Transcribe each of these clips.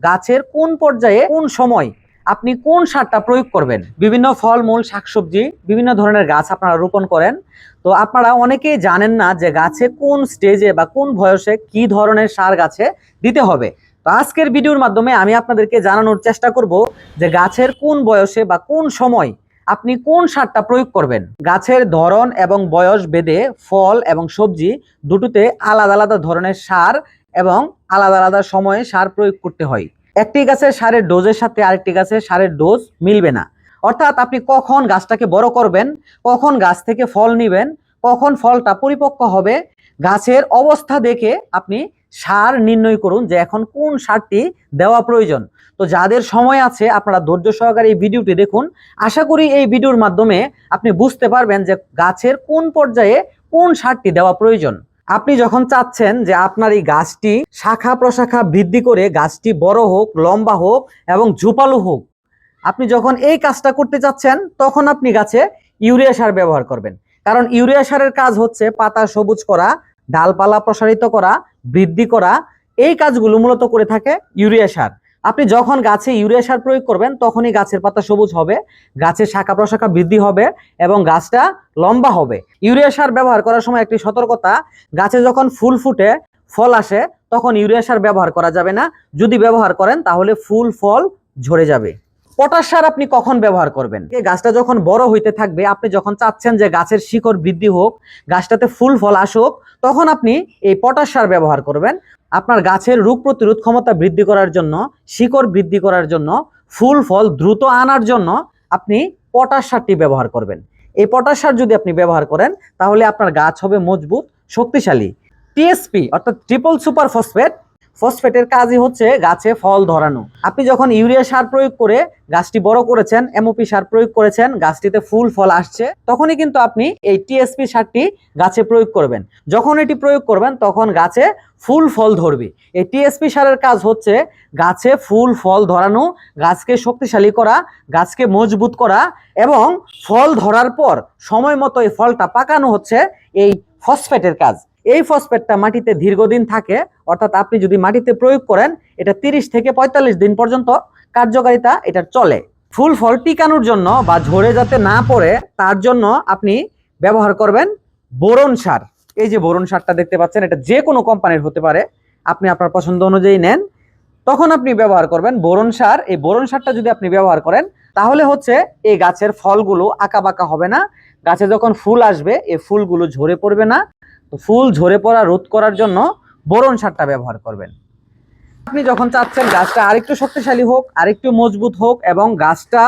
গাছের কোন পর্যায়ে কোন সময় আপনি কোন সারটা প্রয়োগ করবেন। বিভিন্ন ফলমূল শাকসবজি বিভিন্ন ধরনের গাছ আপনারা রোপণ করেন, তো আপনারা অনেকেই জানেন না যে গাছে কোন স্টেজে বা কোন বয়সে কি ধরনের সার গাছে দিতে হবে। তো আজকের ভিডিওর মাধ্যমে আমি আপনাদেরকে জানানোর চেষ্টা করব যে গাছের কোন বয়সে বা কোন সময় আপনি কোন সারটা প্রয়োগ করবেন। গাছের ধরন এবং বয়স ভেদে ফল এবং সবজি দুটোতে আলাদা আলাদা ধরনের সার এবং আলাদা আলাদা সময়ে সার প্রয়োগ করতে হয়। একটি গাছের সারের ডোজের সাথে আরেকটি গাছের সারের ডোজ মিলবে না। অর্থাৎ আপনি কখন গাছটাকে বড় করবেন, কখন গাছ থেকে ফল নেবেন, কখন ফলটা পরিপক্ক হবে, গাছের অবস্থা দেখে আপনি সার নির্ণয় করুন যে এখন কোন সারটি দেওয়া প্রয়োজন। তো যাদের সময় আছে আপনারা ধৈর্য সহকারে এই ভিডিওটি দেখুন। আশা করি এই ভিডিওর মাধ্যমে আপনি বুঝতে পারবেন যে গাছের কোন পর্যায়ে কোন সারটি দেওয়া প্রয়োজন। আপনি যখন চাচ্ছেন যে আপনার এই গাছটি শাখা প্রশাখা বৃদ্ধি করে গাছটি বড় হোক, লম্বা হোক এবং ঝোপালো হোক, আপনি যখন এই কাজটা করতে চাচ্ছেন তখন আপনি গাছে ইউরিয়া সার ব্যবহার করবেন। কারণ ইউরিয়া সারের কাজ হচ্ছে পাতা সবুজ করা, ডালপালা প্রসারিত করা, বৃদ্ধি করা। এই কাজগুলো মূলত করে থাকে ইউরিয়া সার। আপনি যখন গাছে ইউরিয়া সার প্রয়োগ করবেন তখনই গাছের পাতা সবুজ হবে, গাছের শাখা প্রশাখা বৃদ্ধি হবে এবং গাছটা লম্বা হবে। ইউরিয়া সার ব্যবহার করার সময় একটি সতর্কতা, গাছে যখন ফুল ফুটে ফল আসে তখন ইউরিয়া সার ব্যবহার করা যাবে না। যদি ব্যবহার করেন তাহলে ফুল ফল ঝরে যাবে। পটাশ সার আপনি কখন ব্যবহার করবেন? গাছটা যখন বড় হইতে থাকবে, আপনি যখন চাচ্ছেন যে গাছের শিকড় বৃদ্ধি হোক, গাছটাতে ফুল ফল আসুক, তখন আপনি এই পটাশ সার ব্যবহার করবেন। আপনার গাছের রোগ প্রতিরোধ ক্ষমতা বৃদ্ধি করার জন্য, শিকড় বৃদ্ধি করার জন্য, ফুল ফল দ্রুত আনার জন্য আপনি পটাশ সারটি ব্যবহার করবেন। এই পটাশ সার যদি আপনি ব্যবহার করেন তাহলে আপনার গাছ হবে মজবুত, শক্তিশালী। টিএসপি অর্থাৎ ট্রিপল সুপার ফসফেট, ফসফেটের কাজই হচ্ছে গাছে ফল ধরানো। আপনি যখন ইউরিয়া সার প্রয়োগ করে গাছটি বড় করেছেন, এমওপি সার প্রয়োগ করেছেন, গাছটিতে ফুল ফল আসছে, তখনই কিন্তু আপনি এই টিএসপি সারটি গাছে প্রয়োগ করবেন। যখন এটি প্রয়োগ করবেন তখন গাছে ফুল ফল ধরবে। এই টিএসপি সারের কাজ হচ্ছে গাছে ফুল ফল ধরানো, গাছকে শক্তিশালী করা, গাছকে মজবুত করা এবং ফল ধরার পর সময় মতো এই ফলটা পাকানো হচ্ছে এই ফসফেটের কাজ। এই ফসফেটটা মাটিতে দীর্ঘদিন থাকে, অর্থাৎ আপনি যদি মাটিতে প্রয়োগ করেন এটা 30 থেকে 45 দিন পর্যন্ত কার্যকারিতা এটার চলে। ফুল ফল টিকানোর জন্য বা ঝরে যাতে না পড়ে তার জন্য আপনি ব্যবহার করবেন বোরন সার। এই যে বোরন সারটা দেখতে পাচ্ছেন, এটা যে কোনো কোম্পানির হতে পারে, আপনি আপনার পছন্দ অনুযায়ী নেন। তখন আপনি ব্যবহার করবেন বোরন সার। এই বোরন সারটা যদি আপনি ব্যবহার করেন তাহলে হচ্ছে এই গাছের ফলগুলো আঁকা বাঁকা হবে না। গাছে যখন ফুল আসবে এই ফুলগুলো ঝরে পড়বে না। তো ফুল ঝরে পড়া রোধ করার জন্য বোরন সারটা ব্যবহার করবেন। আপনি যখন চাচ্ছেন গাছটা আরেকটু শক্তিশালী হোক, আরেকটু মজবুত হোক এবং গাছটা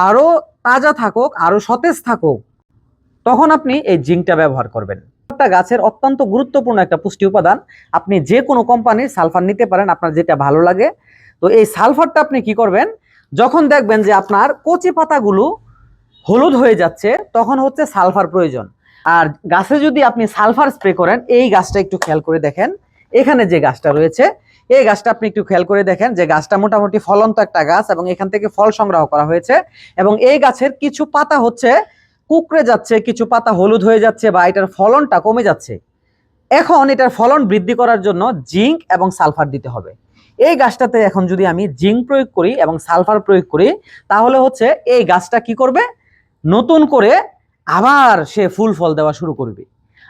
আরো তাজা থাকুক, আরো সতেজ থাকুক, তখন আপনি এই জিঙ্কটা ব্যবহার করবেন। গাছের অত্যন্ত গুরুত্বপূর্ণ একটা পুষ্টি উপাদান। আপনি যে কোনো কোম্পানির সালফার নিতে পারেন, আপনার যেটা ভালো লাগে। তো এই সালফারটা আপনি কি করবেন, যখন দেখবেন যে আপনার কচি পাতাগুলো হলুদ হয়ে যাচ্ছে তখন হচ্ছে সালফার প্রয়োজন। আর গাছে যদি আপনি সালফার স্প্রে করেন, এই গাছটা একটু খেয়াল করে দেখেন, এখানে যে গাছটা রয়েছে এই গাছটা আপনি একটু খেয়াল করে দেখেন যে গাছটা মোটামুটি ফলন্ত একটা গাছ এবং এখান থেকে ফল সংগ্রহ করা হয়েছে এবং এই গাছের কিছু পাতা হচ্ছে কুকড়ে যাচ্ছে, কিছু পাতা হলুদ হয়ে যাচ্ছে বা এটার ফলনটা কমে যাচ্ছে। এখন এটার ফলন বৃদ্ধি করার জন্য জিঙ্ক এবং সালফার দিতে হবে। এই গাছটাতে এখন যদি আমি জিঙ্ক প্রয়োগ করি এবং সালফার প্রয়োগ করি তাহলে হচ্ছে এই গাছটা কি করবে, নতুন করে আবার সে ফুল ফল দেওয়া শুরু করবে।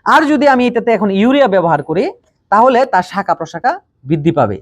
আর যদি আমি এটাতে এখন ইউরিয়া ব্যবহার করি তাহলে তার শাখা প্রশাখা বৃদ্ধি পাবে।